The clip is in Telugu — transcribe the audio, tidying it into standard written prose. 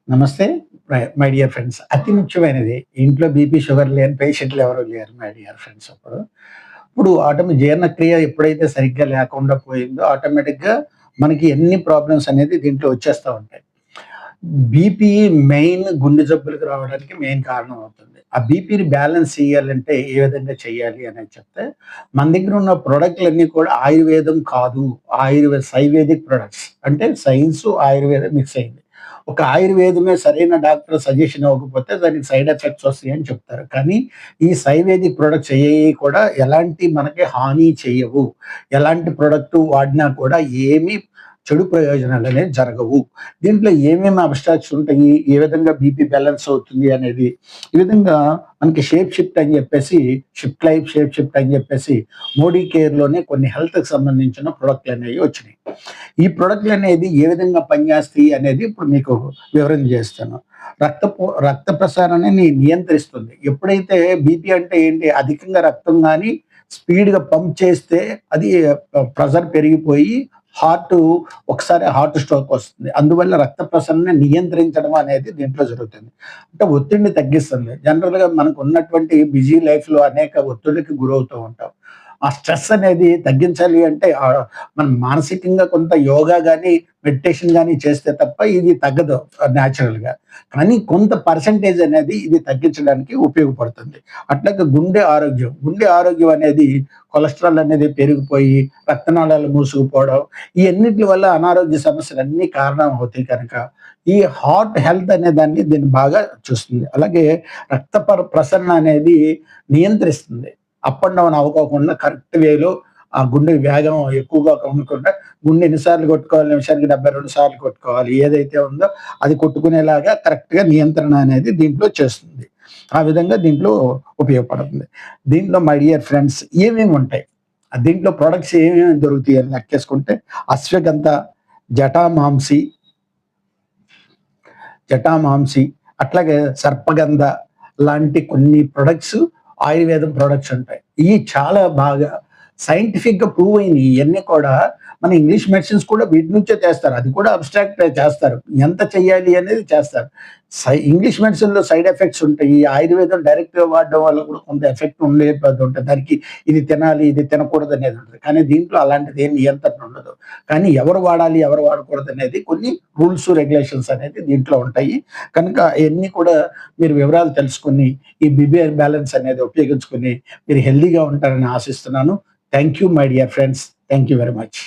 నమస్తే. My dear friends. అతి ముఖ్యమైనది ఇంట్లో బీపీ, షుగర్ లేని పేషెంట్లు ఎవరు లేరు మై డియర్ ఫ్రెండ్స్ ఇప్పుడు. ఇప్పుడు జీర్ణక్రియ ఎప్పుడైతే సరిగ్గా లేకుండా పోయిందో ఆటోమేటిక్‌గా మనకి ఎన్ని ప్రాబ్లమ్స్ అనేది దీంట్లో వచ్చేస్తా ఉంటాయి. బీపీ మెయిన్ గుండె జబ్బులకు రావడానికి మెయిన్ కారణం అవుతుంది. ఆ బీపీని బ్యాలెన్స్ చేయాలంటే ఏ విధంగా చేయాలి అనేది చెప్తే, మన దగ్గర ఉన్న ప్రొడక్ట్‌లన్నీ కూడా ఆయుర్వేదం కాదు. సైవేదిక్ ప్రొడక్ట్స్. అంటే సైన్సు, ఆయుర్వేదం మిక్స్ అయింది. ఒక ఆయుర్వేదమే సరైన డాక్టర్ సజెషన్ ఇవ్వకపోతే దానికి సైడ్ ఎఫెక్ట్స్ వస్తాయని చెప్తారు. కానీ ఈ సైవేదిక్ ప్రొడక్ట్స్ ఏయి కూడా ఎలాంటి మనకి హాని చేయవు. ఎలాంటి ప్రొడక్ట్ వాడినా కూడా ఏమీ చెడు ప్రయోజనాలనేవి జరగవు. దీంట్లో ఏమేమి అబ్‌స్ట్రాక్ట్స్ ఉంటాయి, ఏ విధంగా బీపీ బ్యాలెన్స్ అవుతుంది అనేది, ఈ విధంగా మనకి షేప్ షిఫ్ట్ అని చెప్పేసి, షిఫ్ట్ లైఫ్, షేప్ షిఫ్ట్ అని చెప్పేసి మోడీ కేర్‌లోనే కొన్ని హెల్త్‌కి సంబంధించిన ప్రొడక్ట్‌లనేవి వచ్చినాయి. ఈ ప్రొడక్ట్‌లనేది ఏ విధంగా పనిచేస్తాయి అనేది ఇప్పుడు మీకు వివరణ చేస్తాను. రక్త ప్రసారాన్ని నియంత్రిస్తుంది. ఎప్పుడైతే బీపీ అంటే ఏంటి అధికంగా రక్తం గాని స్పీడ్‌గా పంప్ చేస్తే అది ప్రెషర్ పెరిగిపోయి హార్టు ఒకసారి హార్ట్ స్ట్రోక్ వస్తుంది. అందువల్ల రక్త ప్రసరణని నియంత్రించడం అనేది దీంట్లో జరుగుతుంది. అంటే ఒత్తిడిని తగ్గిస్తుంది. జనరల్‌గా మనకున్నటువంటి బిజీ లైఫ్‌లో అనేక ఒత్తిడికి గురవుతూ ఉంటాం. ఆ స్ట్రెస్ అనేది తగ్గించాలి అంటే మనం మానసికంగా కొంత యోగా గాని, మెడిటేషన్ గాని చేస్తే తప్ప ఇది తగ్గదు నేచురల్‌గా. కానీ కొంత పర్సెంటేజ్ అనేది ఇది తగ్గించడానికి ఉపయోగపడుతుంది. అట్లాగే గుండె ఆరోగ్యం అనేది కొలెస్ట్రాల్ అనేది పెరిగిపోయి, రక్తనాళాలు మూసుకుపోవడం, ఈ అన్నిట్లి వల్ల అనారోగ్య సమస్యలన్నీ కారణం అవుతాయి కనుక, ఈ హార్ట్ హెల్త్ అనే దీన్ని బాగా చూస్తుంది. అలాగే ప్రసరణ అనేది నియంత్రిస్తుంది. అప్ అండ్ డౌన్ అవ్వకోకుండా కరెక్ట్ వేలో ఆ గుండె వేగం ఎక్కువగా ఉండకుండా గుండె ఎన్ని సార్లు కొట్టుకోవాలి, నిమిషానికి 72 సార్లు కొట్టుకోవాలి. ఏదైతే ఉందో అది కొట్టుకునేలాగా కరెక్ట్‌గా నియంత్రణ అనేది దీంట్లో చేస్తుంది. ఆ విధంగా దీంట్లో ఉపయోగపడుతుంది. దీంట్లో మై డియర్ ఫ్రెండ్స్ ఏమేమి ఉంటాయి? దీంట్లో ప్రొడక్ట్స్ ఏమేమి దొరుకుతాయి అని లెక్కేసుకుంటే అశ్వగంధ, జటామాంసి, జటామాంసి అట్లాగే సర్పగంధ లాంటి కొన్ని ప్రొడక్ట్స్ ఆయుర్వేదం ప్రొడక్ట్స్ ఉంటాయి. ఇయి చాలా బాగా సైంటిఫిక్‌గా ప్రూవ్ అయినయి. ఇయన్నీ కూడా మన ఇంగ్లీష్ మెడిసిన్స్ కూడా వీటి నుంచే తెస్తారు. అది కూడా అబ్‌స్ట్రాక్ట్ చేస్తారు. ఎంత చేయాలి అనేది చేస్తారు. ఇంగ్లీష్ మెడిసిన్‌లో సైడ్ ఎఫెక్ట్స్ ఉంటాయి. ఆయుర్వేదం డైరెక్ట్‌గా వాడడం వల్ల కూడా కొంత ఎఫెక్ట్ ఉండేది దానికి ఇది తినాలి, ఇది తినకూడదు అనేది ఉంటది. కానీ దీంట్లో అలాంటిది ఏం నియంత్రణ ఉండదు. కానీ ఎవరు వాడాలి, ఎవరు వాడకూడదు అనేది కొన్ని రూల్స్, రెగ్యులేషన్స్ అనేది దీంట్లో ఉంటాయి. కనుక అయన్నీ కూడా మీరు వివరాలు తెలుసుకొని, ఈ బీపీఆర్ బ్యాలెన్స్ అనేది ఉపయోగించుకొని మీరు హెల్తీగా ఉంటారని ఆశిస్తున్నాను. Thank you my dear friends. Thank you very much.